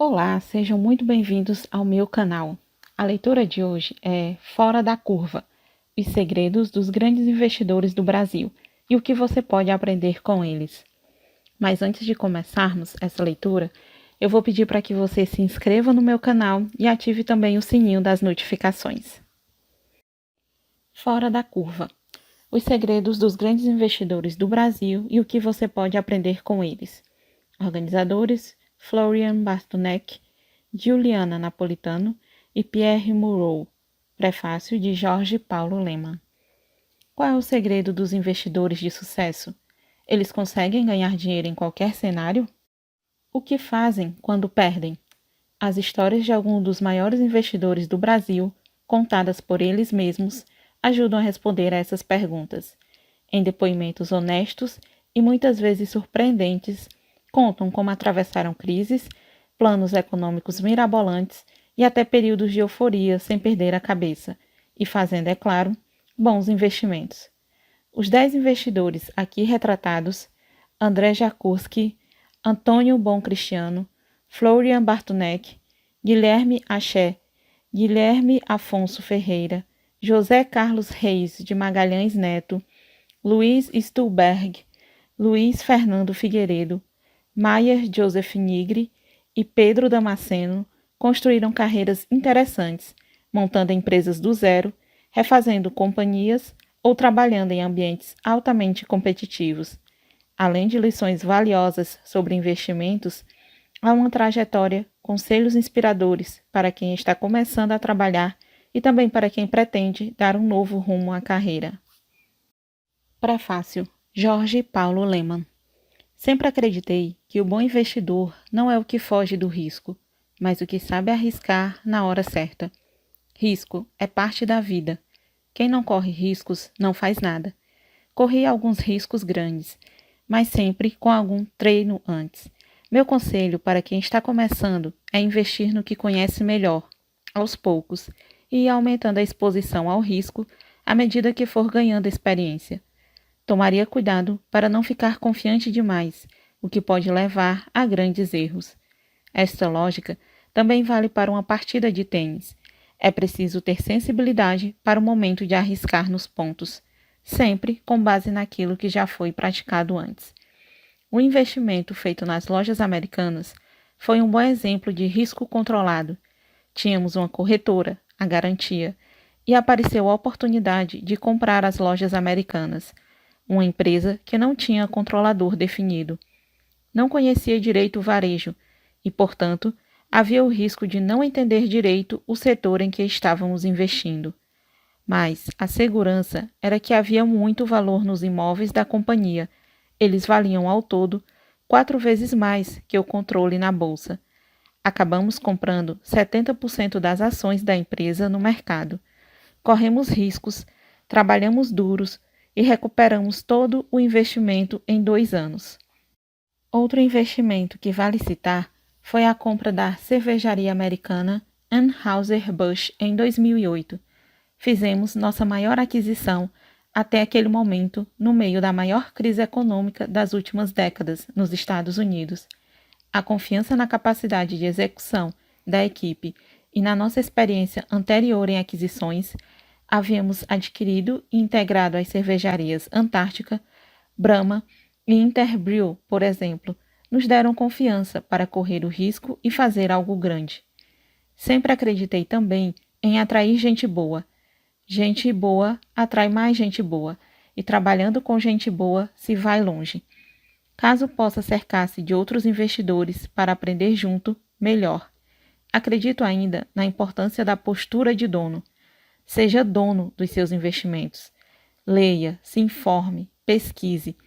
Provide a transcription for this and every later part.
Olá, sejam muito bem-vindos ao meu canal. A leitura de hoje é Fora da Curva: Os segredos dos grandes investidores do Brasil e o que você pode aprender com eles. Mas antes de começarmos essa leitura, eu vou pedir para que você se inscreva no meu canal e ative também o sininho das notificações. Fora da Curva: Os segredos dos grandes investidores do Brasil e o que você pode aprender com eles. Organizadores: Florian Bartunek, Juliana Napolitano e Pierre Moreau. Prefácio de Jorge Paulo Lemann. Qual é o segredo dos investidores de sucesso? Eles conseguem ganhar dinheiro em qualquer cenário? O que fazem quando perdem? As histórias de alguns dos maiores investidores do Brasil, contadas por eles mesmos, ajudam a responder a essas perguntas. Em depoimentos honestos e muitas vezes surpreendentes, contam como atravessaram crises, planos econômicos mirabolantes e até períodos de euforia sem perder a cabeça, e fazendo, é claro, bons investimentos. Os 10 investidores aqui retratados, André Jakurski, Antônio Bom Cristiano, Florian Bartunek, Guilherme Axé, Guilherme Afonso Ferreira, José Carlos Reis de Magalhães Neto, Luiz Stuhlberg, Luiz Fernando Figueiredo, Maier Joseph Nigri e Pedro Damasceno construíram carreiras interessantes, montando empresas do zero, refazendo companhias ou trabalhando em ambientes altamente competitivos. Além de lições valiosas sobre investimentos, há uma trajetória, conselhos inspiradores para quem está começando a trabalhar e também para quem pretende dar um novo rumo à carreira. Prefácio: Jorge Paulo Lemann. Sempre acreditei que o bom investidor não é o que foge do risco, mas o que sabe arriscar na hora certa. Risco é parte da vida. Quem não corre riscos não faz nada. Corri alguns riscos grandes, mas sempre com algum treino antes. Meu conselho para quem está começando é investir no que conhece melhor, aos poucos, e ir aumentando a exposição ao risco à medida que for ganhando experiência. Tomaria cuidado para não ficar confiante demais, o que pode levar a grandes erros. Esta lógica também vale para uma partida de tênis. É preciso ter sensibilidade para o momento de arriscar nos pontos, sempre com base naquilo que já foi praticado antes. O investimento feito nas lojas americanas foi um bom exemplo de risco controlado. Tínhamos uma corretora, a Garantia, e apareceu a oportunidade de comprar as lojas americanas, uma empresa que não tinha controlador definido. Não conhecia direito o varejo e, portanto, havia o risco de não entender direito o setor em que estávamos investindo. Mas a segurança era que havia muito valor nos imóveis da companhia. Eles valiam ao todo 4 vezes mais que o controle na bolsa. Acabamos comprando 70% das ações da empresa no mercado. Corremos riscos, trabalhamos duros e recuperamos todo o investimento em 2 anos. Outro investimento que vale citar foi a compra da cervejaria americana Anheuser-Busch em 2008. Fizemos nossa maior aquisição até aquele momento no meio da maior crise econômica das últimas décadas nos Estados Unidos. A confiança na capacidade de execução da equipe e na nossa experiência anterior em aquisições, havíamos adquirido e integrado as cervejarias Antártica, Brahma e Interbrew, por exemplo, nos deram confiança para correr o risco e fazer algo grande. Sempre acreditei também em atrair gente boa. Gente boa atrai mais gente boa, e trabalhando com gente boa se vai longe. Caso possa cercar-se de outros investidores para aprender junto, melhor. Acredito ainda na importância da postura de dono. Seja dono dos seus investimentos. Leia, se informe, pesquise,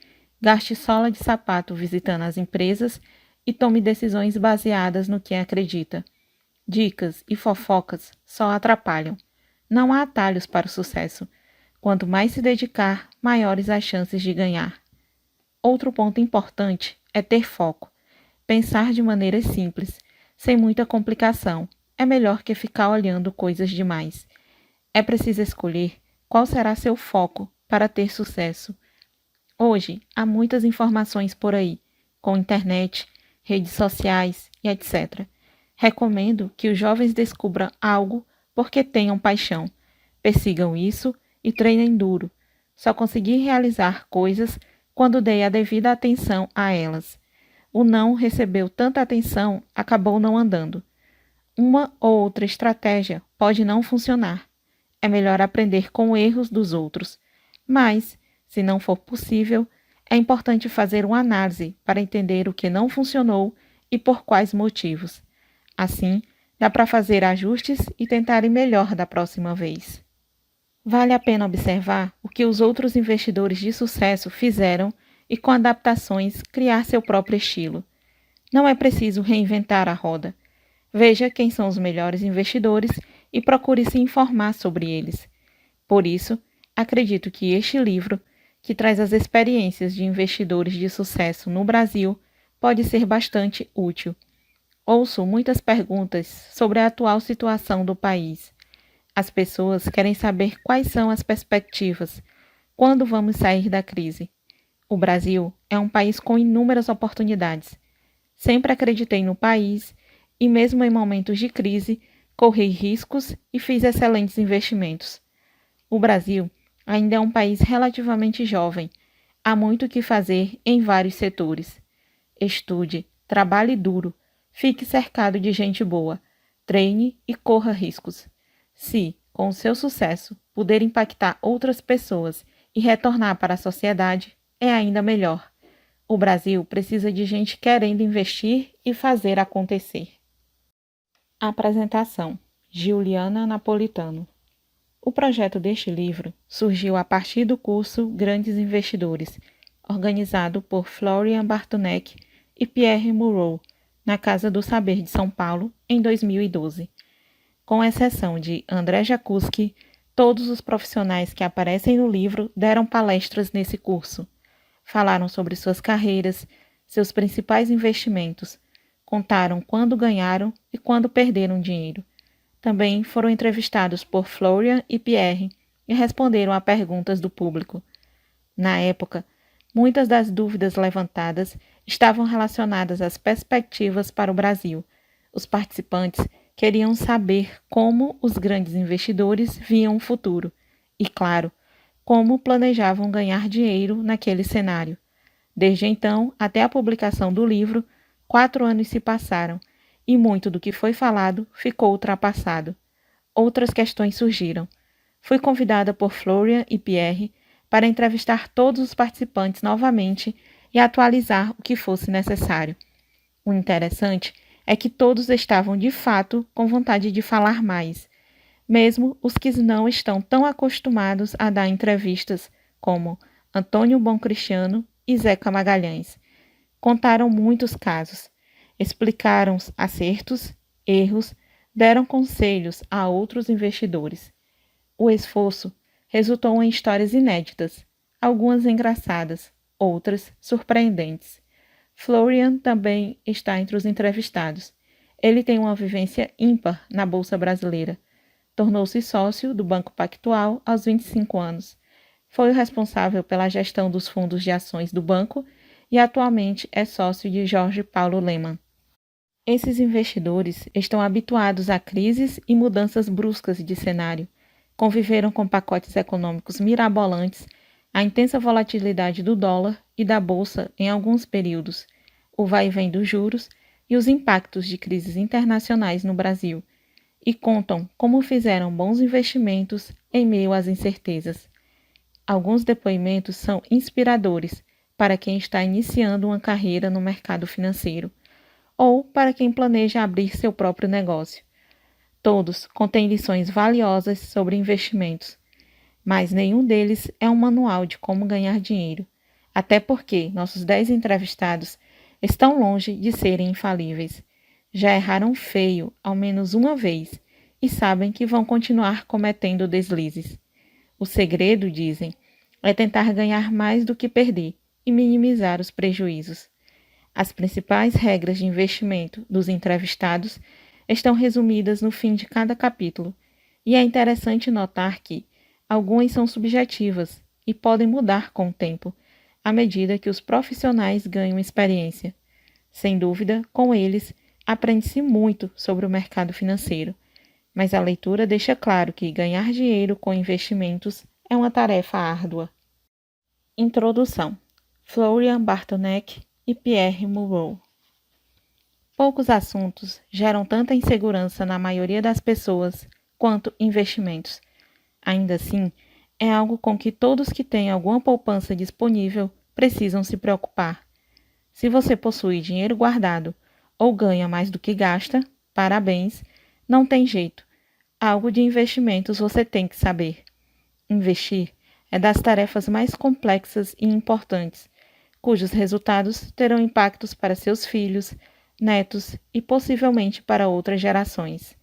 gaste sola de sapato visitando as empresas e tome decisões baseadas no que acredita. Dicas e fofocas só atrapalham. Não há atalhos para o sucesso. Quanto mais se dedicar, maiores as chances de ganhar. Outro ponto importante é ter foco. Pensar de maneira simples, sem muita complicação. É melhor que ficar olhando coisas demais. É preciso escolher qual será seu foco para ter sucesso. Hoje, há muitas informações por aí, com internet, redes sociais e etc. Recomendo que os jovens descubram algo porque tenham paixão, persigam isso e treinem duro. Só consegui realizar coisas quando dei a devida atenção a elas. O não recebeu tanta atenção, acabou não andando. Uma ou outra estratégia pode não funcionar. É melhor aprender com erros dos outros. Mas, se não for possível, é importante fazer uma análise para entender o que não funcionou e por quais motivos. Assim, dá para fazer ajustes e tentar ir melhor da próxima vez. Vale a pena observar o que os outros investidores de sucesso fizeram e, com adaptações, criar seu próprio estilo. Não é preciso reinventar a roda. Veja quem são os melhores investidores e procure se informar sobre eles. Por isso, acredito que este livro, que traz as experiências de investidores de sucesso no Brasil, pode ser bastante útil. Ouço muitas perguntas sobre a atual situação do país. As pessoas querem saber quais são as perspectivas, quando vamos sair da crise. O Brasil é um país com inúmeras oportunidades. Sempre acreditei no país e, mesmo em momentos de crise, corri riscos e fiz excelentes investimentos. O Brasil ainda é um país relativamente jovem. Há muito o que fazer em vários setores. Estude, trabalhe duro, fique cercado de gente boa, treine e corra riscos. Se, com o seu sucesso, puder impactar outras pessoas e retornar para a sociedade, é ainda melhor. O Brasil precisa de gente querendo investir e fazer acontecer. Apresentação: Giuliana Napolitano. O projeto deste livro surgiu a partir do curso Grandes Investidores, organizado por Florian Bartonek e Pierre Moreau, na Casa do Saber de São Paulo, em 2012. Com exceção de André Jacuski, todos os profissionais que aparecem no livro deram palestras nesse curso. Falaram sobre suas carreiras, seus principais investimentos, contaram quando ganharam e quando perderam dinheiro. Também foram entrevistados por Florian e Pierre e responderam a perguntas do público. Na época, muitas das dúvidas levantadas estavam relacionadas às perspectivas para o Brasil. Os participantes queriam saber como os grandes investidores viam o futuro e, claro, como planejavam ganhar dinheiro naquele cenário. Desde então, até a publicação do livro, 4 anos se passaram e muito do que foi falado ficou ultrapassado. Outras questões surgiram. Fui convidada por Florian e Pierre para entrevistar todos os participantes novamente e atualizar o que fosse necessário. O interessante é que todos estavam de fato com vontade de falar mais, mesmo os que não estão tão acostumados a dar entrevistas, como Antônio Bom Cristiano e Zeca Magalhães. Contaram muitos casos, explicaram acertos, erros, deram conselhos a outros investidores. O esforço resultou em histórias inéditas, algumas engraçadas, outras surpreendentes. Florian também está entre os entrevistados. Ele tem uma vivência ímpar na Bolsa Brasileira. Tornou-se sócio do Banco Pactual aos 25 anos. Foi o responsável pela gestão dos fundos de ações do banco e atualmente é sócio de Jorge Paulo Lemann. Esses investidores estão habituados a crises e mudanças bruscas de cenário. Conviveram com pacotes econômicos mirabolantes, a intensa volatilidade do dólar e da bolsa em alguns períodos, o vai-vem dos juros e os impactos de crises internacionais no Brasil, e contam como fizeram bons investimentos em meio às incertezas. Alguns depoimentos são inspiradores para quem está iniciando uma carreira no mercado financeiro, ou para quem planeja abrir seu próprio negócio. Todos contêm lições valiosas sobre investimentos, mas nenhum deles é um manual de como ganhar dinheiro, até porque nossos 10 entrevistados estão longe de serem infalíveis. Já erraram feio ao menos uma vez e sabem que vão continuar cometendo deslizes. O segredo, dizem, é tentar ganhar mais do que perder e minimizar os prejuízos. As principais regras de investimento dos entrevistados estão resumidas no fim de cada capítulo, e é interessante notar que algumas são subjetivas e podem mudar com o tempo, à medida que os profissionais ganham experiência. Sem dúvida, com eles, aprende-se muito sobre o mercado financeiro, mas a leitura deixa claro que ganhar dinheiro com investimentos é uma tarefa árdua. Introdução: Florian Bartonek e Pierre Moreau. Poucos assuntos geram tanta insegurança na maioria das pessoas quanto investimentos. Ainda assim, é algo com que todos que têm alguma poupança disponível precisam se preocupar. Se você possui dinheiro guardado ou ganha mais do que gasta, parabéns, não tem jeito. Algo de investimentos você tem que saber. Investir é das tarefas mais complexas e importantes, cujos resultados terão impactos para seus filhos, netos e possivelmente para outras gerações.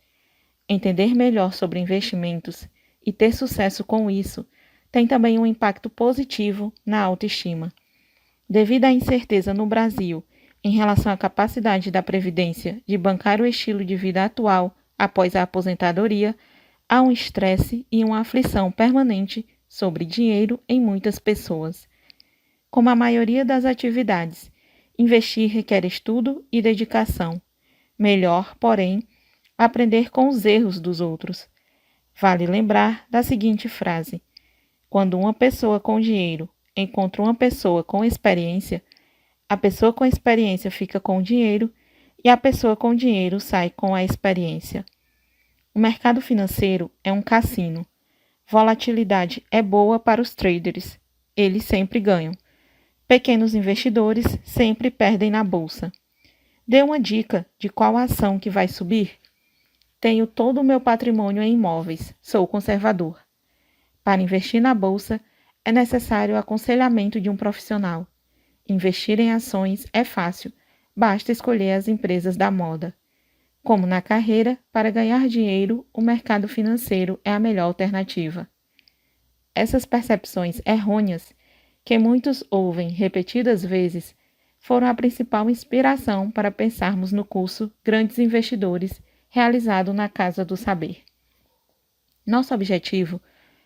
Entender melhor sobre investimentos e ter sucesso com isso tem também um impacto positivo na autoestima. Devido à incerteza no Brasil em relação à capacidade da Previdência de bancar o estilo de vida atual após a aposentadoria, há um estresse e uma aflição permanente sobre dinheiro em muitas pessoas. Como a maioria das atividades, investir requer estudo e dedicação. Melhor, porém, aprender com os erros dos outros. Vale lembrar da seguinte frase: quando uma pessoa com dinheiro encontra uma pessoa com experiência, a pessoa com experiência fica com o dinheiro e a pessoa com dinheiro sai com a experiência. O mercado financeiro é um cassino. Volatilidade é boa para os traders. Eles sempre ganham. Pequenos investidores sempre perdem na bolsa. Dê uma dica de qual ação que vai subir? Tenho todo o meu patrimônio em imóveis. Sou conservador. Para investir na bolsa, é necessário o aconselhamento de um profissional. Investir em ações é fácil, basta escolher as empresas da moda. Como na carreira, para ganhar dinheiro, o mercado financeiro é a melhor alternativa. Essas percepções errôneas, que muitos ouvem repetidas vezes, foram a principal inspiração para pensarmos no curso Grandes Investidores, realizado na Casa do Saber. Nosso objetivo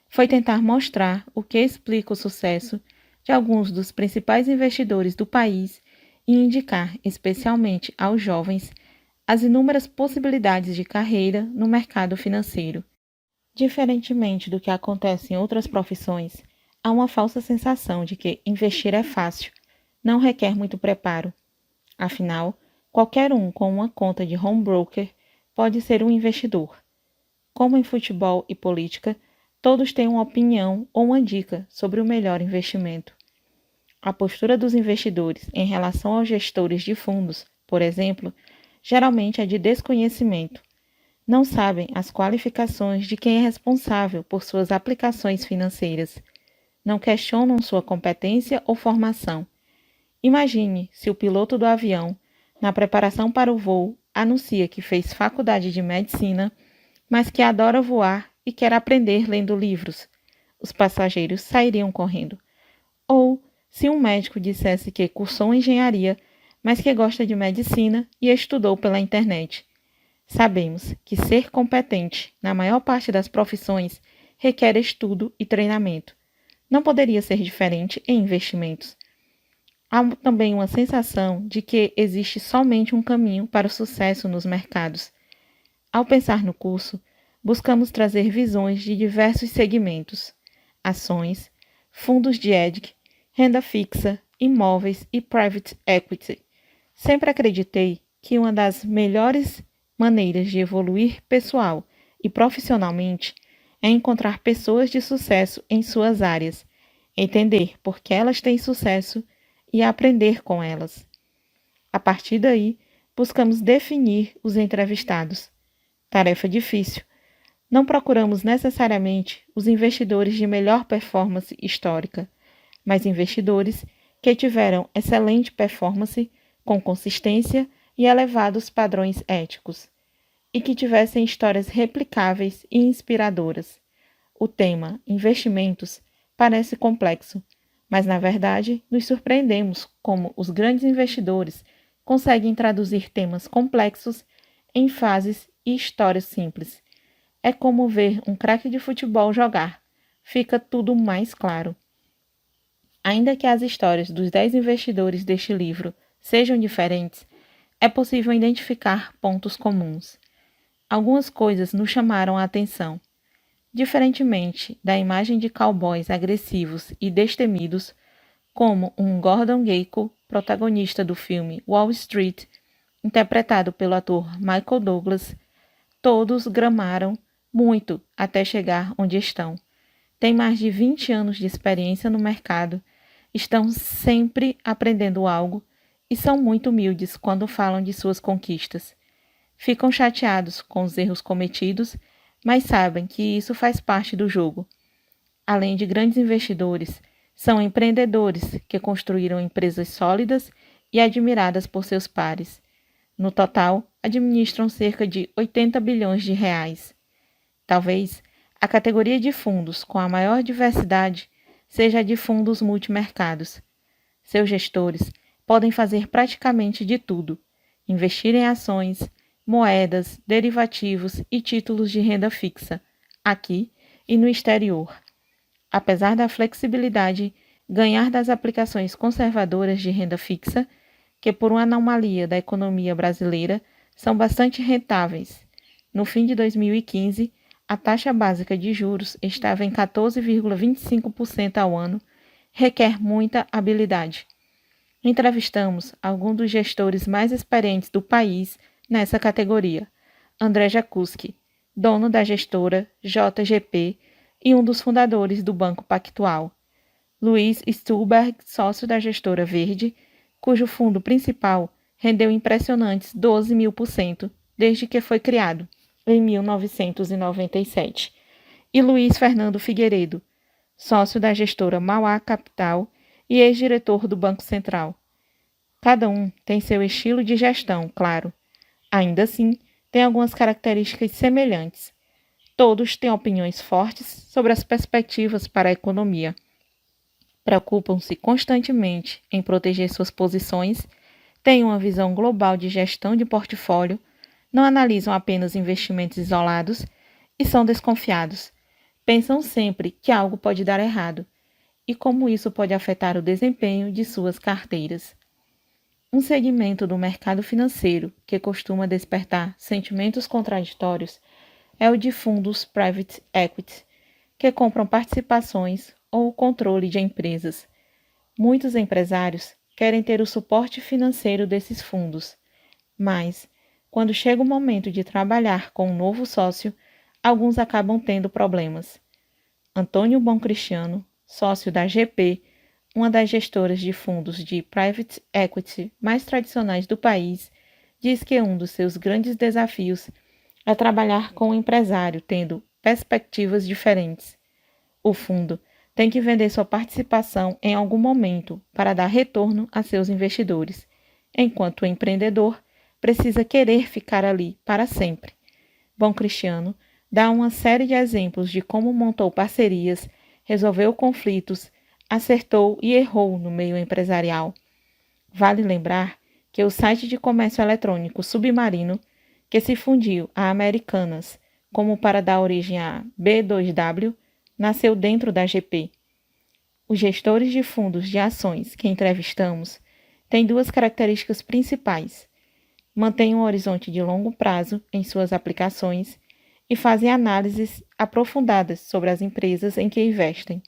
foi tentar mostrar o que explica o sucesso de alguns dos principais investidores do país e indicar, especialmente aos jovens, as inúmeras possibilidades de carreira no mercado financeiro. Diferentemente do que acontece em outras profissões, há uma falsa sensação de que investir é fácil, não requer muito preparo. Afinal, qualquer um com uma conta de home broker pode ser um investidor. Como em futebol e política, todos têm uma opinião ou uma dica sobre o melhor investimento. A postura dos investidores em relação aos gestores de fundos, por exemplo, geralmente é de desconhecimento. Não sabem as qualificações de quem é responsável por suas aplicações financeiras. Não questionam sua competência ou formação. Imagine se o piloto do avião, na preparação para o voo, anuncia que fez faculdade de medicina, mas que adora voar e quer aprender lendo livros. Os passageiros sairiam correndo. Ou se um médico dissesse que cursou engenharia, mas que gosta de medicina e estudou pela internet. Sabemos que ser competente na maior parte das profissões requer estudo e treinamento. Não poderia ser diferente em investimentos. Há também uma sensação de que existe somente um caminho para o sucesso nos mercados. Ao pensar no curso, buscamos trazer visões de diversos segmentos: ações, fundos de EDC, renda fixa, imóveis e private equity. Sempre acreditei que uma das melhores maneiras de evoluir pessoal e profissionalmente é encontrar pessoas de sucesso em suas áreas, entender por que elas têm sucesso e aprender com elas. A partir daí, buscamos definir os entrevistados. Tarefa difícil. Não procuramos necessariamente os investidores de melhor performance histórica, mas investidores que tiveram excelente performance com consistência e elevados padrões éticos, e que tivessem histórias replicáveis e inspiradoras. O tema investimentos parece complexo, mas na verdade nos surpreendemos como os grandes investidores conseguem traduzir temas complexos em fases e histórias simples. É como ver um craque de futebol jogar. Fica tudo mais claro. Ainda que as histórias dos 10 investidores deste livro sejam diferentes, é possível identificar pontos comuns. Algumas coisas nos chamaram a atenção. Diferentemente da imagem de cowboys agressivos e destemidos, como um Gordon Gekko, protagonista do filme Wall Street, interpretado pelo ator Michael Douglas, todos gramaram muito até chegar onde estão. Têm mais de 20 anos de experiência no mercado, estão sempre aprendendo algo e são muito humildes quando falam de suas conquistas. Ficam chateados com os erros cometidos, mas sabem que isso faz parte do jogo. Além de grandes investidores, são empreendedores que construíram empresas sólidas e admiradas por seus pares. No total, administram cerca de 80 bilhões de reais. Talvez a categoria de fundos com a maior diversidade seja a de fundos multimercados. Seus gestores podem fazer praticamente de tudo: investir em ações, moedas, derivativos e títulos de renda fixa, aqui e no exterior. Apesar da flexibilidade, ganhar das aplicações conservadoras de renda fixa, que por uma anomalia da economia brasileira são bastante rentáveis. No fim de 2015, a taxa básica de juros estava em 14,25% ao ano, requer muita habilidade. Entrevistamos alguns dos gestores mais experientes do país nessa categoria. André Jacuski, dono da gestora JGP e um dos fundadores do Banco Pactual. Luiz Stuhlberg, sócio da gestora Verde, cujo fundo principal rendeu impressionantes 12.000% desde que foi criado, em 1997. E Luiz Fernando Figueiredo, sócio da gestora Mauá Capital e ex-diretor do Banco Central. Cada um tem seu estilo de gestão, claro. Ainda assim, tem algumas características semelhantes. Todos têm opiniões fortes sobre as perspectivas para a economia. Preocupam-se constantemente em proteger suas posições, têm uma visão global de gestão de portfólio, não analisam apenas investimentos isolados e são desconfiados. Pensam sempre que algo pode dar errado e como isso pode afetar o desempenho de suas carteiras. Um segmento do mercado financeiro que costuma despertar sentimentos contraditórios é o de fundos private equity, que compram participações ou o controle de empresas. Muitos empresários querem ter o suporte financeiro desses fundos, mas, quando chega o momento de trabalhar com um novo sócio, alguns acabam tendo problemas. Antônio Boncristiano, sócio da GP, uma das gestoras de fundos de private equity mais tradicionais do país, diz que um dos seus grandes desafios é trabalhar com um empresário tendo perspectivas diferentes. O fundo tem que vender sua participação em algum momento para dar retorno a seus investidores, enquanto o empreendedor precisa querer ficar ali para sempre. Boncristiano dá uma série de exemplos de como montou parcerias, resolveu conflitos, acertou e errou no meio empresarial. Vale lembrar que o site de comércio eletrônico Submarino, que se fundiu a Americanas como para dar origem a B2W, nasceu dentro da GP. Os gestores de fundos de ações que entrevistamos têm duas características principais: mantêm um horizonte de longo prazo em suas aplicações e fazem análises aprofundadas sobre as empresas em que investem.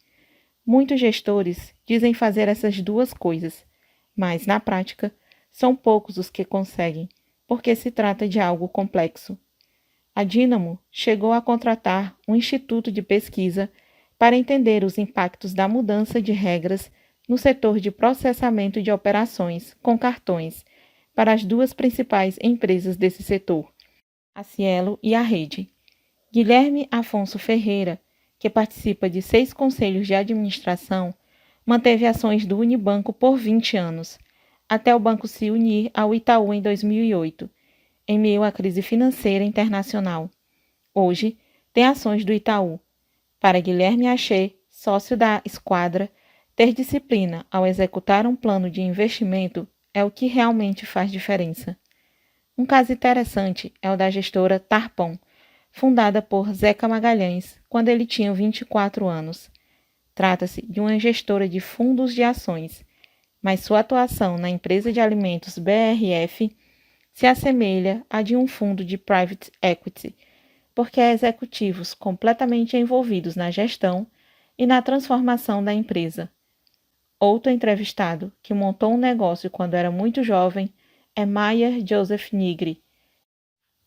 Muitos gestores dizem fazer essas duas coisas, mas, na prática, são poucos os que conseguem, porque se trata de algo complexo. A Dynamo chegou a contratar um instituto de pesquisa para entender os impactos da mudança de regras no setor de processamento de operações com cartões para as duas principais empresas desse setor, a Cielo e a Rede. Guilherme Afonso Ferreira, que participa de 6 conselhos de administração, manteve ações do Unibanco por 20 anos, até o banco se unir ao Itaú em 2008, em meio à crise financeira internacional. Hoje, tem ações do Itaú. Para Guilherme Achê, sócio da Esquadra, ter disciplina ao executar um plano de investimento é o que realmente faz diferença. Um caso interessante é o da gestora Tarpon, fundada por Zeca Magalhães quando ele tinha 24 anos. Trata-se de uma gestora de fundos de ações, mas sua atuação na empresa de alimentos BRF se assemelha à de um fundo de private equity, porque há executivos completamente envolvidos na gestão e na transformação da empresa. Outro entrevistado, que montou um negócio quando era muito jovem, é Meyer Joseph Nigri.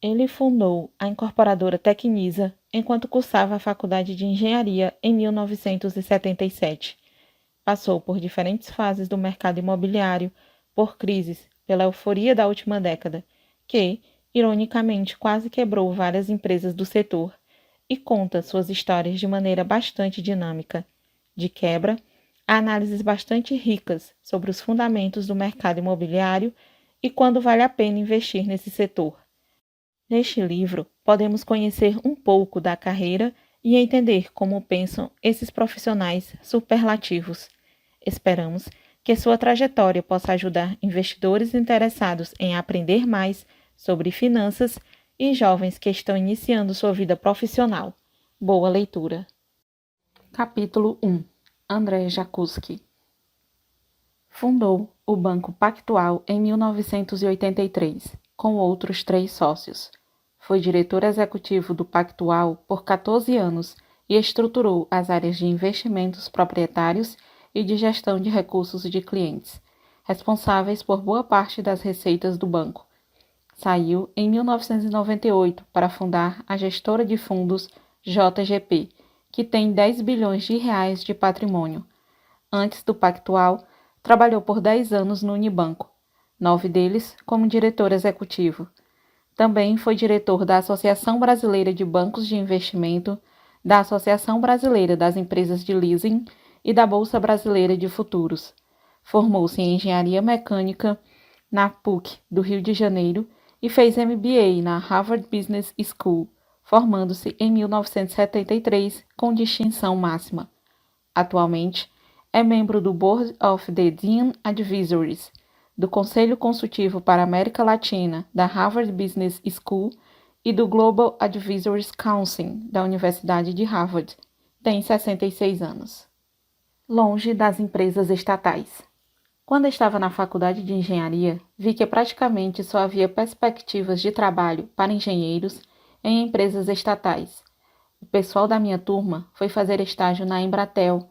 Ele fundou a incorporadora Tecnisa enquanto cursava a faculdade de engenharia em 1977. Passou por diferentes fases do mercado imobiliário, por crises, pela euforia da última década, que, ironicamente, quase quebrou várias empresas do setor, e conta suas histórias de maneira bastante dinâmica. De quebra, há análises bastante ricas sobre os fundamentos do mercado imobiliário e quando vale a pena investir nesse setor. Neste livro, podemos conhecer um pouco da carreira e entender como pensam esses profissionais superlativos. Esperamos que sua trajetória possa ajudar investidores interessados em aprender mais sobre finanças e jovens que estão iniciando sua vida profissional. Boa leitura. Capítulo 1. André Jakuski. Fundou o Banco Pactual em 1983, com outros 3 sócios. Foi diretor executivo do Pactual por 14 anos e estruturou as áreas de investimentos proprietários e de gestão de recursos de clientes, responsáveis por boa parte das receitas do banco. Saiu em 1998 para fundar a gestora de fundos JGP, que tem 10 bilhões de reais de patrimônio. Antes do Pactual, trabalhou por 10 anos no Unibanco, 9 deles como diretor executivo. Também foi diretor da Associação Brasileira de Bancos de Investimento, da Associação Brasileira das Empresas de Leasing e da Bolsa Brasileira de Futuros. Formou-se em Engenharia Mecânica na PUC do Rio de Janeiro e fez MBA na Harvard Business School, formando-se em 1973 com distinção máxima. Atualmente, é membro do Board of the Dean Advisories, do Conselho Consultivo para a América Latina da Harvard Business School e do Global Advisories Council da Universidade de Harvard. Tem 66 anos. Longe das empresas estatais. Quando estava na faculdade de engenharia, vi que praticamente só havia perspectivas de trabalho para engenheiros em empresas estatais. O pessoal da minha turma foi fazer estágio na Embratel,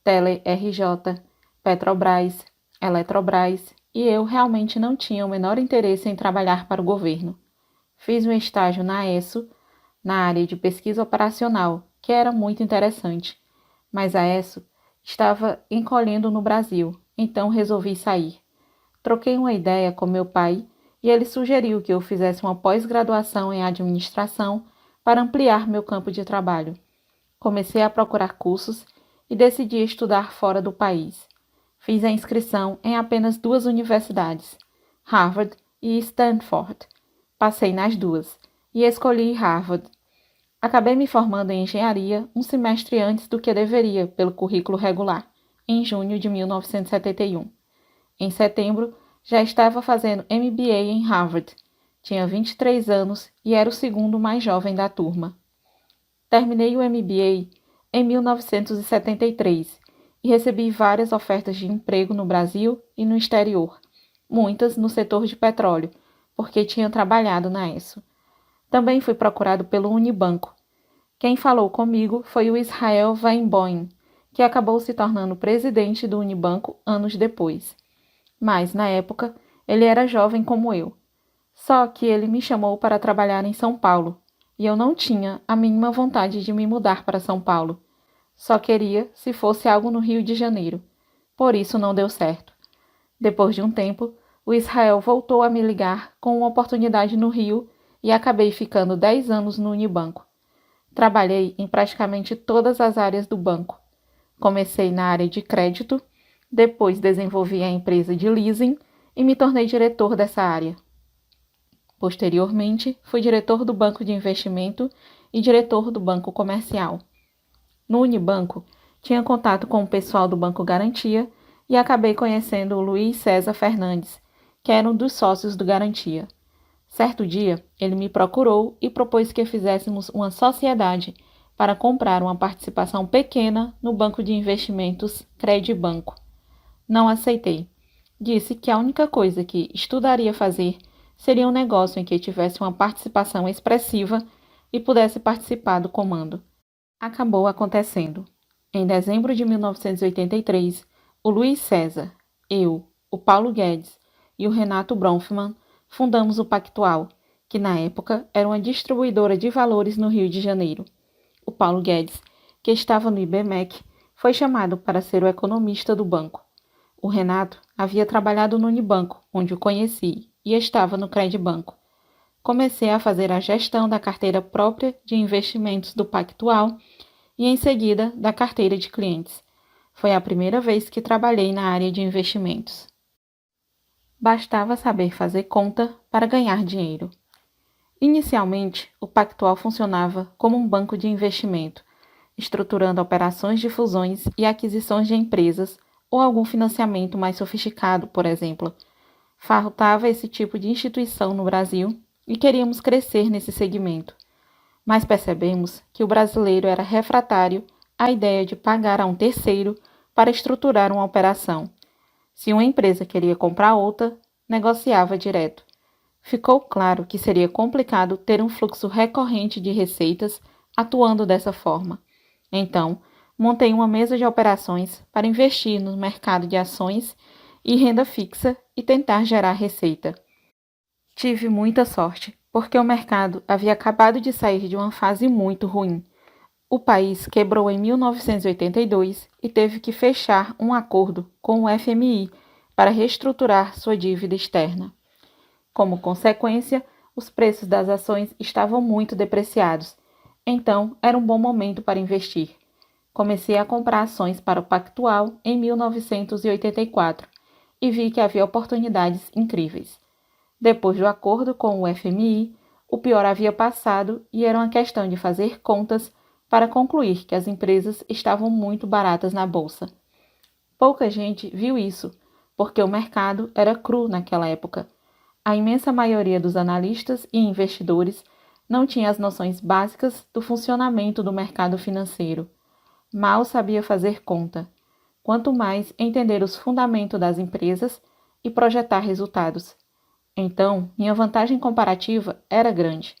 Tele RJ, Petrobras, Eletrobras, e eu realmente não tinha o menor interesse em trabalhar para o governo. Fiz um estágio na ESSO, na área de pesquisa operacional, que era muito interessante, mas a ESSO estava encolhendo no Brasil, então resolvi sair. Troquei uma ideia com meu pai e ele sugeriu que eu fizesse uma pós-graduação em administração para ampliar meu campo de trabalho. Comecei a procurar cursos e decidi estudar fora do país. Fiz a inscrição em apenas 2 universidades, Harvard e Stanford. Passei nas 2 e escolhi Harvard. Acabei me formando em engenharia um semestre antes do que deveria pelo currículo regular, em junho de 1971. Em setembro, já estava fazendo MBA em Harvard. Tinha 23 anos e era o segundo mais jovem da turma. Terminei o MBA em 1973 e recebi várias ofertas de emprego no Brasil e no exterior, muitas no setor de petróleo, porque tinha trabalhado na ESSO. Também fui procurado pelo Unibanco. Quem falou comigo foi o Israel Weinboim, que acabou se tornando presidente do Unibanco anos depois. Mas, na época, ele era jovem como eu. Só que ele me chamou para trabalhar em São Paulo, e eu não tinha a mínima vontade de me mudar para São Paulo. Só queria se fosse algo no Rio de Janeiro. Por isso não deu certo. Depois de um tempo, o Israel voltou a me ligar com uma oportunidade no Rio e acabei ficando 10 anos no Unibanco. Trabalhei em praticamente todas as áreas do banco. Comecei na área de crédito, depois desenvolvi a empresa de leasing e me tornei diretor dessa área. Posteriormente, fui diretor do banco de investimento e diretor do banco comercial. No Unibanco, tinha contato com o pessoal do Banco Garantia e acabei conhecendo o Luiz César Fernandes, que era um dos sócios do Garantia. Certo dia, ele me procurou e propôs que fizéssemos uma sociedade para comprar uma participação pequena no banco de investimentos Credibanco. Não aceitei. Disse que a única coisa que estudaria fazer seria um negócio em que tivesse uma participação expressiva e pudesse participar do comando. Acabou acontecendo. Em dezembro de 1983, o Luiz César, eu, o Paulo Guedes e o Renato Bronfman fundamos o Pactual, que na época era uma distribuidora de valores no Rio de Janeiro. O Paulo Guedes, que estava no IBMEC, foi chamado para ser o economista do banco. O Renato havia trabalhado no Unibanco, onde o conheci, e estava no Credibanco. Comecei a fazer a gestão da carteira própria de investimentos do Pactual e, em seguida, da carteira de clientes. Foi a primeira vez que trabalhei na área de investimentos. Bastava saber fazer conta para ganhar dinheiro. Inicialmente, o Pactual funcionava como um banco de investimento, estruturando operações de fusões e aquisições de empresas ou algum financiamento mais sofisticado, por exemplo. Faltava esse tipo de instituição no Brasil e queríamos crescer nesse segmento. Mas percebemos que o brasileiro era refratário à ideia de pagar a um terceiro para estruturar uma operação. Se uma empresa queria comprar outra, negociava direto. Ficou claro que seria complicado ter um fluxo recorrente de receitas atuando dessa forma. Então, montei uma mesa de operações para investir no mercado de ações e renda fixa e tentar gerar receita. Tive muita sorte, porque o mercado havia acabado de sair de uma fase muito ruim. O país quebrou em 1982 e teve que fechar um acordo com o FMI para reestruturar sua dívida externa. Como consequência, os preços das ações estavam muito depreciados, então era um bom momento para investir. Comecei a comprar ações para o Pactual em 1984 e vi que havia oportunidades incríveis. Depois do acordo com o FMI, o pior havia passado e era uma questão de fazer contas para concluir que as empresas estavam muito baratas na bolsa. Pouca gente viu isso, porque o mercado era cru naquela época. A imensa maioria dos analistas e investidores não tinha as noções básicas do funcionamento do mercado financeiro. Mal sabia fazer conta, quanto mais entender os fundamentos das empresas e projetar resultados. Então, minha vantagem comparativa era grande.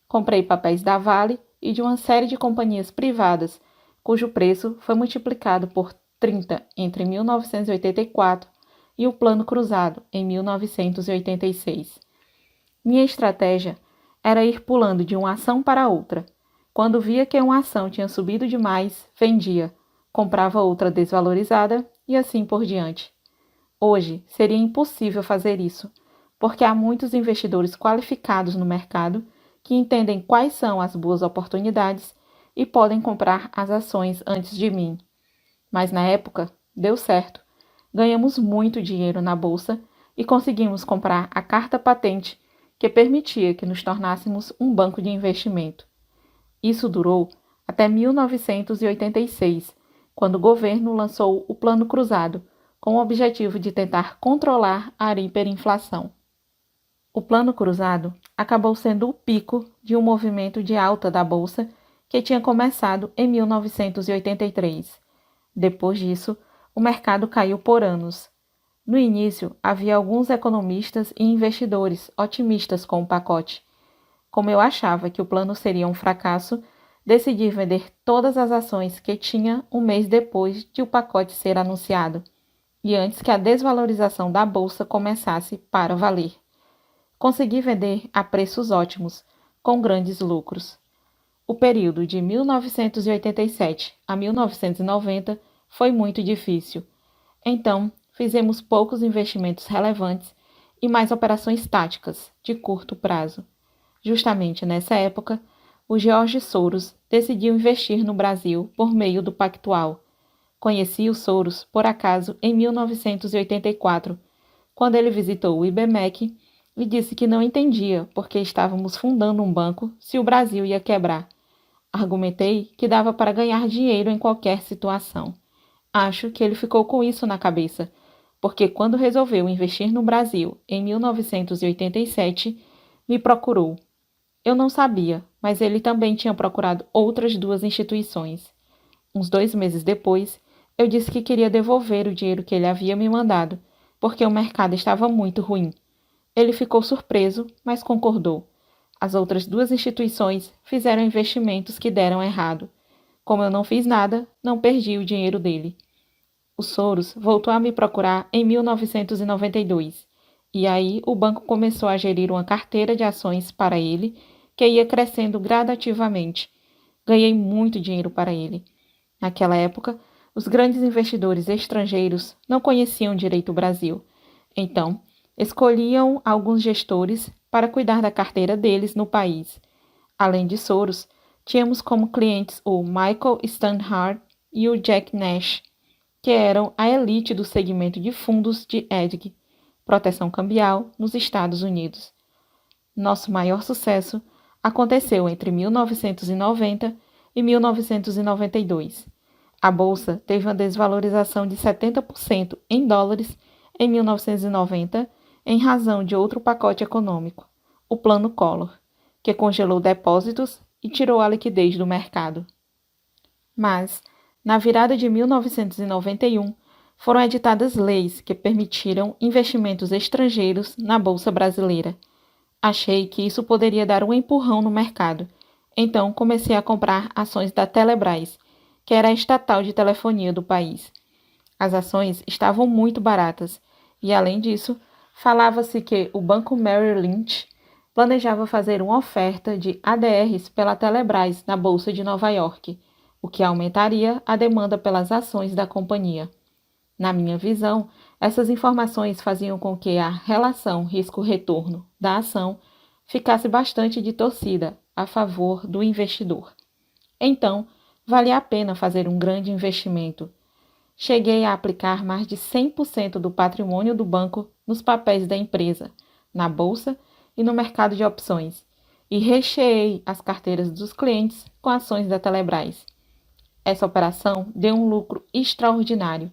Comprei papéis da Vale e de uma série de companhias privadas, cujo preço foi multiplicado por 30 entre 1984 e o Plano Cruzado em 1986. Minha estratégia era ir pulando de uma ação para outra. Quando via que uma ação tinha subido demais, vendia, comprava outra desvalorizada e assim por diante. Hoje seria impossível fazer isso, porque há muitos investidores qualificados no mercado que entendem quais são as boas oportunidades e podem comprar as ações antes de mim. Mas na época, deu certo. Ganhamos muito dinheiro na bolsa e conseguimos comprar a carta patente que permitia que nos tornássemos um banco de investimento. Isso durou até 1986, quando o governo lançou o Plano Cruzado, com o objetivo de tentar controlar a hiperinflação. O Plano Cruzado acabou sendo o pico de um movimento de alta da bolsa que tinha começado em 1983. Depois disso, o mercado caiu por anos. No início, havia alguns economistas e investidores otimistas com o pacote. Como eu achava que o plano seria um fracasso, decidi vender todas as ações que tinha um mês depois de o pacote ser anunciado, e antes que a desvalorização da bolsa começasse para valer. Consegui vender a preços ótimos, com grandes lucros. O período de 1987 a 1990 foi muito difícil. Então, fizemos poucos investimentos relevantes e mais operações táticas, de curto prazo. Justamente nessa época, o George Soros decidiu investir no Brasil por meio do Pactual. Conheci o Soros, por acaso, em 1984, quando ele visitou o IBMEC e disse que não entendia porque estávamos fundando um banco se o Brasil ia quebrar. Argumentei que dava para ganhar dinheiro em qualquer situação. Acho que ele ficou com isso na cabeça, porque quando resolveu investir no Brasil em 1987, me procurou. Eu não sabia, mas ele também tinha procurado outras duas instituições. Uns 2 meses depois, eu disse que queria devolver o dinheiro que ele havia me mandado, porque o mercado estava muito ruim. Ele ficou surpreso, mas concordou. As outras duas instituições fizeram investimentos que deram errado. Como eu não fiz nada, não perdi o dinheiro dele. O Soros voltou a me procurar em 1992, e aí o banco começou a gerir uma carteira de ações para ele, que ia crescendo gradativamente. Ganhei muito dinheiro para ele. Naquela época, os grandes investidores estrangeiros não conheciam direito o Brasil. Então, escolhiam alguns gestores para cuidar da carteira deles no país. Além de Soros, tínhamos como clientes o Michael Steinhardt e o Jack Nash, que eram a elite do segmento de fundos de hedge, proteção cambial, nos Estados Unidos. Nosso maior sucesso aconteceu entre 1990 e 1992. A bolsa teve uma desvalorização de 70% em dólares em 1990, em razão de outro pacote econômico, o Plano Collor, que congelou depósitos e tirou a liquidez do mercado. Mas, na virada de 1991, foram editadas leis que permitiram investimentos estrangeiros na Bolsa Brasileira. Achei que isso poderia dar um empurrão no mercado, então comecei a comprar ações da Telebrás, que era a estatal de telefonia do país. As ações estavam muito baratas e, além disso, falava-se que o Banco Merrill Lynch planejava fazer uma oferta de ADRs pela Telebrás na Bolsa de Nova York, o que aumentaria a demanda pelas ações da companhia. Na minha visão, essas informações faziam com que a relação risco-retorno da ação ficasse bastante distorcida a favor do investidor. Então, valia a pena fazer um grande investimento. Cheguei a aplicar mais de 100% do patrimônio do banco nos papéis da empresa, na bolsa e no mercado de opções, e recheei as carteiras dos clientes com ações da Telebrás. Essa operação deu um lucro extraordinário.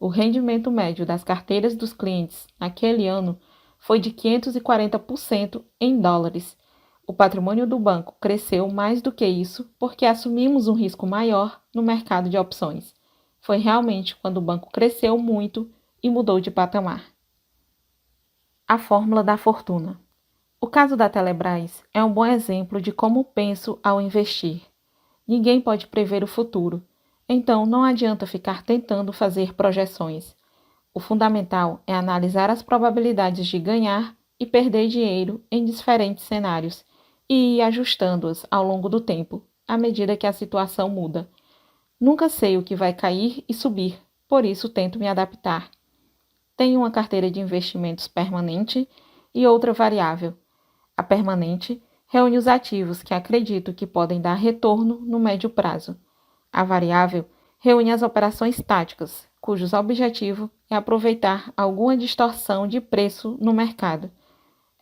O rendimento médio das carteiras dos clientes naquele ano foi de 540% em dólares. O patrimônio do banco cresceu mais do que isso porque assumimos um risco maior no mercado de opções. Foi realmente quando o banco cresceu muito e mudou de patamar. A fórmula da fortuna. O caso da Telebrás é um bom exemplo de como penso ao investir. Ninguém pode prever o futuro, então não adianta ficar tentando fazer projeções. O fundamental é analisar as probabilidades de ganhar e perder dinheiro em diferentes cenários e ir ajustando-as ao longo do tempo, à medida que a situação muda. Nunca sei o que vai cair e subir, por isso tento me adaptar. Tenho uma carteira de investimentos permanente e outra variável. A permanente reúne os ativos que acredito que podem dar retorno no médio prazo. A variável reúne as operações táticas, cujo objetivo é aproveitar alguma distorção de preço no mercado.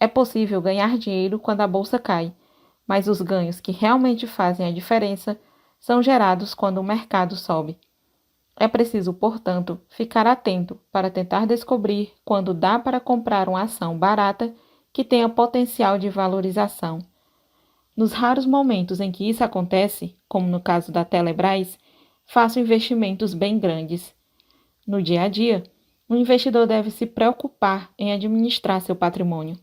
É possível ganhar dinheiro quando a bolsa cai, mas os ganhos que realmente fazem a diferença são gerados quando o mercado sobe. É preciso, portanto, ficar atento para tentar descobrir quando dá para comprar uma ação barata que tenha potencial de valorização. Nos raros momentos em que isso acontece, como no caso da Telebrás, faço investimentos bem grandes. No dia a dia, o investidor deve se preocupar em administrar seu patrimônio.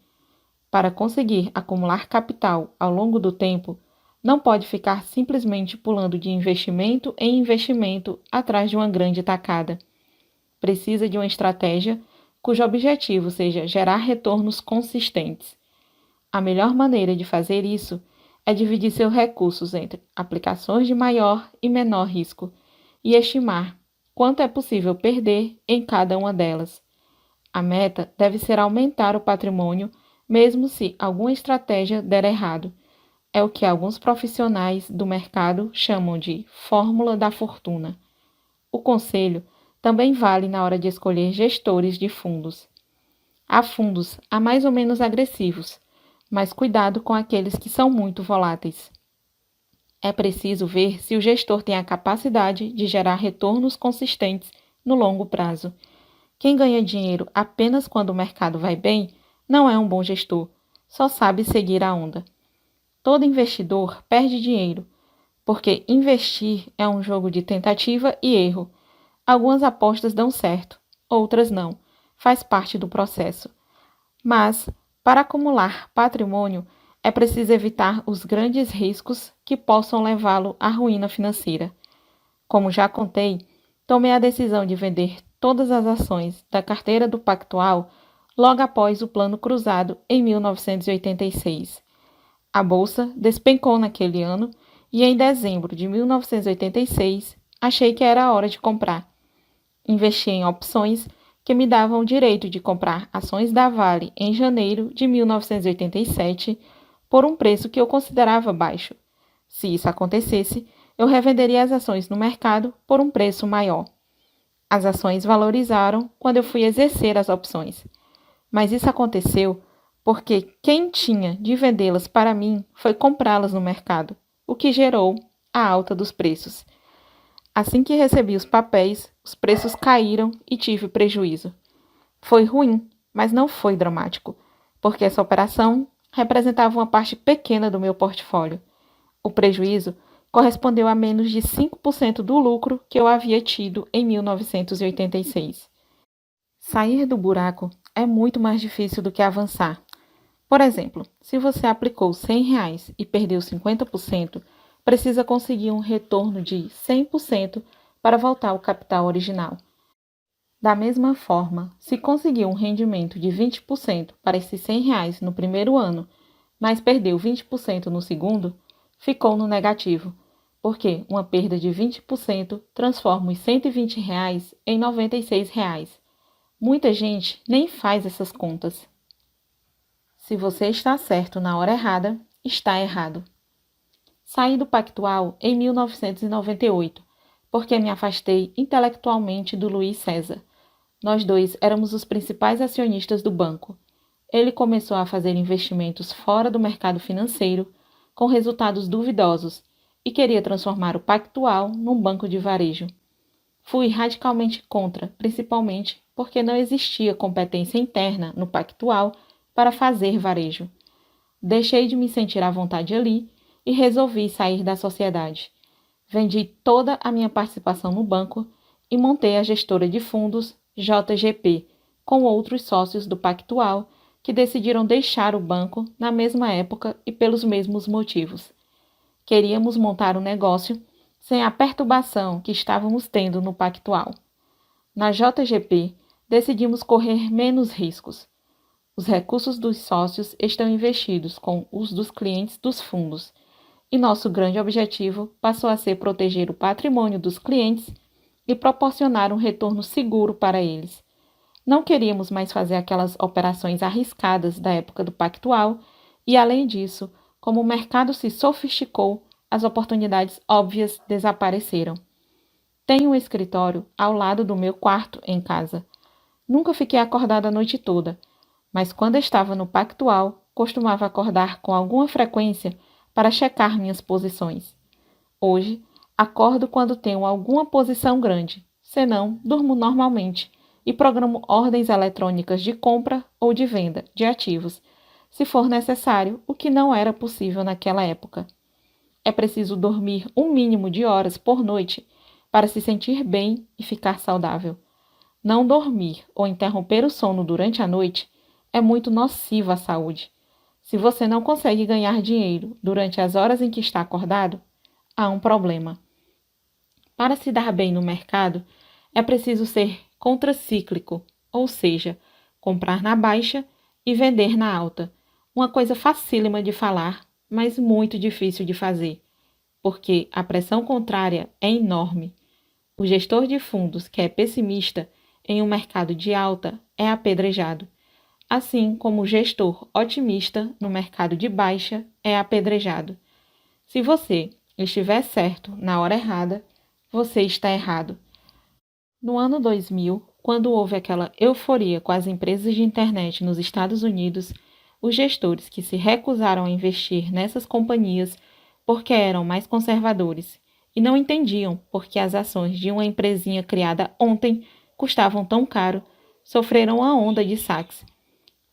Para conseguir acumular capital ao longo do tempo, não pode ficar simplesmente pulando de investimento em investimento atrás de uma grande tacada. Precisa de uma estratégia cujo objetivo seja gerar retornos consistentes. A melhor maneira de fazer isso é dividir seus recursos entre aplicações de maior e menor risco e estimar quanto é possível perder em cada uma delas. A meta deve ser aumentar o patrimônio, mesmo se alguma estratégia der errado. É o que alguns profissionais do mercado chamam de fórmula da fortuna. O conselho também vale na hora de escolher gestores de fundos. Há fundos mais ou menos agressivos, mas cuidado com aqueles que são muito voláteis. É preciso ver se o gestor tem a capacidade de gerar retornos consistentes no longo prazo. Quem ganha dinheiro apenas quando o mercado vai bem não é um bom gestor, só sabe seguir a onda. Todo investidor perde dinheiro, porque investir é um jogo de tentativa e erro. Algumas apostas dão certo, outras não. Faz parte do processo. Mas Para acumular patrimônio, é preciso evitar os grandes riscos que possam levá-lo à ruína financeira. Como já contei, tomei a decisão de vender todas as ações da carteira do Pactual logo após o Plano Cruzado em 1986. A bolsa despencou naquele ano e em dezembro de 1986 achei que era a hora de comprar. Investi em opções que me davam o direito de comprar ações da Vale em janeiro de 1987 por um preço que eu considerava baixo. Se isso acontecesse, eu revenderia as ações no mercado por um preço maior. As ações valorizaram quando eu fui exercer as opções, mas isso aconteceu porque quem tinha de vendê-las para mim foi comprá-las no mercado, o que gerou a alta dos preços. Assim que recebi os papéis, os preços caíram e tive prejuízo. Foi ruim, mas não foi dramático, porque essa operação representava uma parte pequena do meu portfólio. O prejuízo correspondeu a menos de 5% do lucro que eu havia tido em 1986. Sair do buraco é muito mais difícil do que avançar. Por exemplo, se você aplicou R$ 100 e perdeu 50%, precisa conseguir um retorno de 100% para voltar ao capital original. Da mesma forma, se conseguiu um rendimento de 20% para esses R$ 100 no primeiro ano, mas perdeu 20% no segundo, ficou no negativo, porque uma perda de 20% transforma os R$ 120 em R$ 96. Muita gente nem faz essas contas. Se você está certo na hora errada, está errado. Saí do Pactual em 1998, porque me afastei intelectualmente do Luiz César. Nós dois éramos os principais acionistas do banco. Ele começou a fazer investimentos fora do mercado financeiro, com resultados duvidosos, e queria transformar o Pactual num banco de varejo. Fui radicalmente contra, principalmente porque não existia competência interna no Pactual para fazer varejo. Deixei de me sentir à vontade ali e resolvi sair da sociedade. Vendi toda a minha participação no banco e montei a gestora de fundos JGP, com outros sócios do Pactual que decidiram deixar o banco na mesma época e pelos mesmos motivos. Queríamos montar um negócio sem a perturbação que estávamos tendo no Pactual. Na JGP, decidimos correr menos riscos. Os recursos dos sócios estão investidos com os dos clientes dos fundos, e nosso grande objetivo passou a ser proteger o patrimônio dos clientes e proporcionar um retorno seguro para eles. Não queríamos mais fazer aquelas operações arriscadas da época do Pactual e, além disso, como o mercado se sofisticou, as oportunidades óbvias desapareceram. Tenho um escritório ao lado do meu quarto em casa. Nunca fiquei acordada a noite toda, mas quando estava no Pactual, costumava acordar com alguma frequência para checar minhas posições. Hoje, acordo quando tenho alguma posição grande, senão durmo normalmente e programo ordens eletrônicas de compra ou de venda de ativos, se for necessário, o que não era possível naquela época. É preciso dormir um mínimo de horas por noite para se sentir bem e ficar saudável. Não dormir ou interromper o sono durante a noite é muito nocivo à saúde. Se você não consegue ganhar dinheiro durante as horas em que está acordado, há um problema. Para se dar bem no mercado, é preciso ser contracíclico, ou seja, comprar na baixa e vender na alta. Uma coisa facílima de falar, mas muito difícil de fazer, porque a pressão contrária é enorme. O gestor de fundos que é pessimista em um mercado de alta é apedrejado, assim como o gestor otimista no mercado de baixa é apedrejado. Se você estiver certo na hora errada, você está errado. No ano 2000, quando houve aquela euforia com as empresas de internet nos Estados Unidos, os gestores que se recusaram a investir nessas companhias porque eram mais conservadores e não entendiam por que as ações de uma empresinha criada ontem custavam tão caro, sofreram a onda de saques.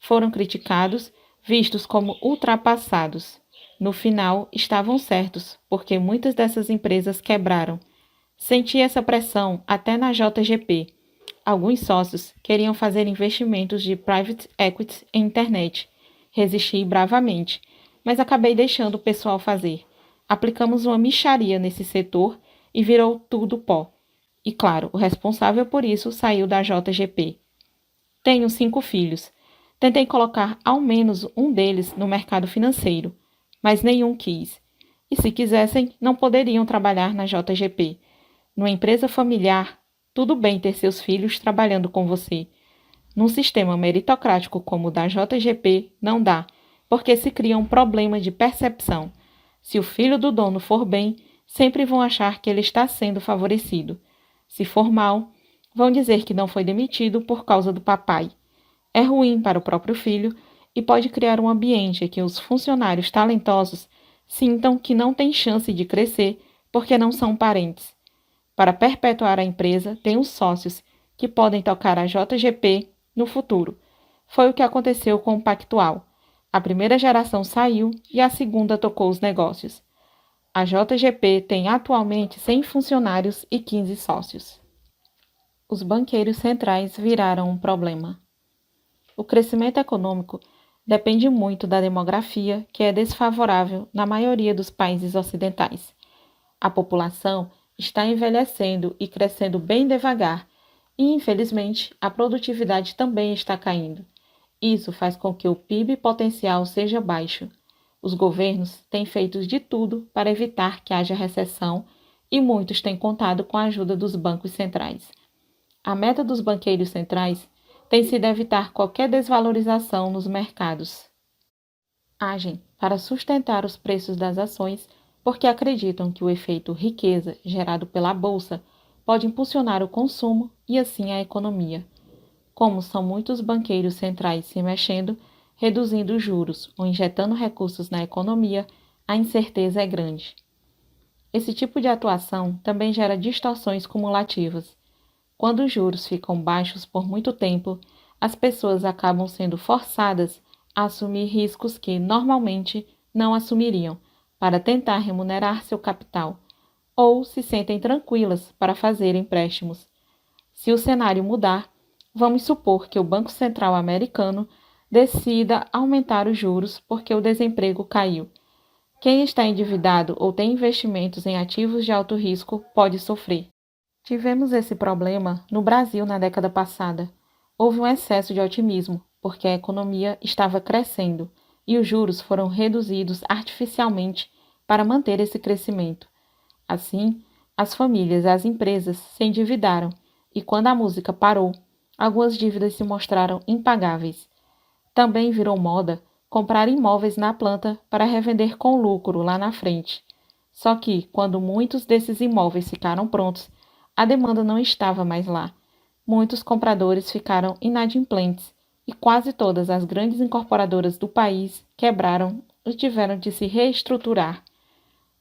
Foram criticados, vistos como ultrapassados. No final, estavam certos, porque muitas dessas empresas quebraram. Senti essa pressão até na JGP. Alguns sócios queriam fazer investimentos de private equity em internet, Resisti bravamente, mas acabei deixando o pessoal fazer. Aplicamos uma mixaria nesse setor e virou tudo pó. E claro, o responsável por isso saiu da JGP. Tenho 5 filhos. Tentei colocar ao menos um deles no mercado financeiro, mas nenhum quis. E se quisessem, não poderiam trabalhar na JGP. Numa empresa familiar, tudo bem ter seus filhos trabalhando com você. Num sistema meritocrático como o da JGP, não dá, porque se cria um problema de percepção. Se o filho do dono for bem, sempre vão achar que ele está sendo favorecido. Se for mal, vão dizer que não foi demitido por causa do papai. É ruim para o próprio filho e pode criar um ambiente em que os funcionários talentosos sintam que não têm chance de crescer porque não são parentes. Para perpetuar a empresa, tem os sócios, que podem tocar a JGP no futuro. Foi o que aconteceu com o Pactual. A primeira geração saiu e a segunda tocou os negócios. A JGP tem atualmente 100 funcionários e 15 sócios. Os banqueiros centrais viraram um problema. O crescimento econômico depende muito da demografia, que é desfavorável na maioria dos países ocidentais. A população está envelhecendo e crescendo bem devagar, e, infelizmente, a produtividade também está caindo. Isso faz com que o PIB potencial seja baixo. Os governos têm feito de tudo para evitar que haja recessão e muitos têm contado com a ajuda dos bancos centrais. A meta dos banqueiros centrais tem sido evitar qualquer desvalorização nos mercados. Agem para sustentar os preços das ações porque acreditam que o efeito riqueza gerado pela bolsa pode impulsionar o consumo e assim a economia. Como são muitos banqueiros centrais se mexendo, reduzindo os juros ou injetando recursos na economia, a incerteza é grande. Esse tipo de atuação também gera distorções cumulativas. Quando os juros ficam baixos por muito tempo, as pessoas acabam sendo forçadas a assumir riscos que, normalmente, não assumiriam, para tentar remunerar seu capital, ou se sentem tranquilas para fazer empréstimos. Se o cenário mudar, vamos supor que o Banco Central americano decida aumentar os juros porque o desemprego caiu. Quem está endividado ou tem investimentos em ativos de alto risco pode sofrer. Tivemos esse problema no Brasil na década passada. Houve um excesso de otimismo, porque a economia estava crescendo e os juros foram reduzidos artificialmente para manter esse crescimento. Assim, as famílias e as empresas se endividaram e, quando a música parou, algumas dívidas se mostraram impagáveis. Também virou moda comprar imóveis na planta para revender com lucro lá na frente. Só que, quando muitos desses imóveis ficaram prontos, a demanda não estava mais lá. Muitos compradores ficaram inadimplentes e quase todas as grandes incorporadoras do país quebraram e tiveram de se reestruturar.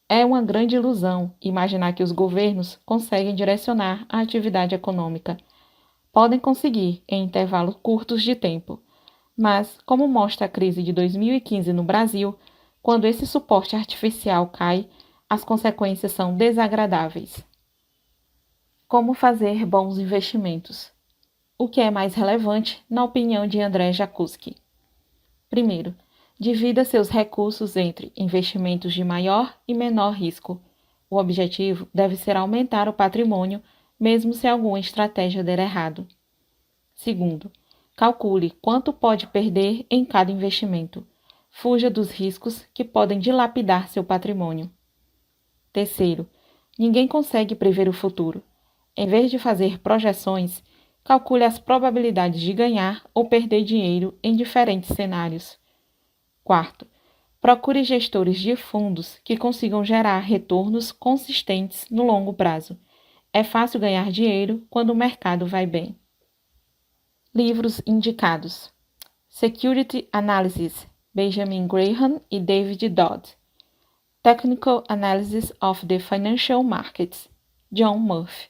É uma grande ilusão imaginar que os governos conseguem direcionar a atividade econômica. Podem conseguir em intervalos curtos de tempo. Mas, como mostra a crise de 2015 no Brasil, quando esse suporte artificial cai, as consequências são desagradáveis. Como fazer bons investimentos? O que é mais relevante, na opinião de André Jakuski? Primeiro, divida seus recursos entre investimentos de maior e menor risco. O objetivo deve ser aumentar o patrimônio, mesmo se alguma estratégia der errado. Segundo, calcule quanto pode perder em cada investimento. Fuja dos riscos que podem dilapidar seu patrimônio. Terceiro, ninguém consegue prever o futuro. Em vez de fazer projeções, calcule as probabilidades de ganhar ou perder dinheiro em diferentes cenários. Quarto, procure gestores de fundos que consigam gerar retornos consistentes no longo prazo. É fácil ganhar dinheiro quando o mercado vai bem. Livros indicados: Security Analysis, Benjamin Graham e David Dodd. Technical Analysis of the Financial Markets, John Murphy.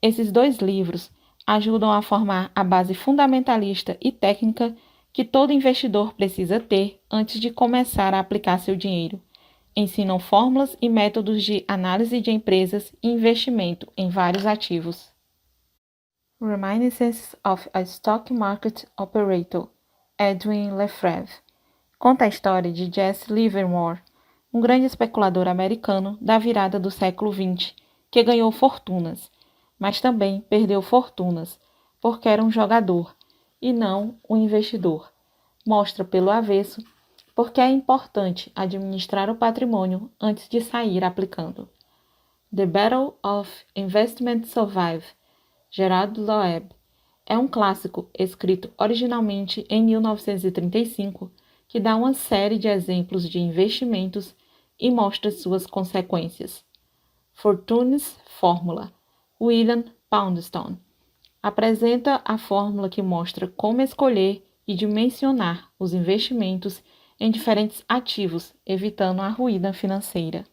Esses 2 livros ajudam a formar a base fundamentalista e técnica que todo investidor precisa ter antes de começar a aplicar seu dinheiro. Ensinam fórmulas e métodos de análise de empresas e investimento em vários ativos. Reminiscences of a Stock Market Operator, Edwin Lefebvre. Conta a história de Jesse Livermore, um grande especulador americano da virada do século XX, que ganhou fortunas, mas também perdeu fortunas, porque era um jogador e não um investidor. Mostra pelo avesso porque é importante administrar o patrimônio antes de sair aplicando. The Battle of Investment Survive, Gerald Loeb, é um clássico escrito originalmente em 1935 que dá uma série de exemplos de investimentos e mostra suas consequências. Fortune's Fórmula, William Poundstone, apresenta a fórmula que mostra como escolher e dimensionar os investimentos em diferentes ativos, evitando a ruína financeira.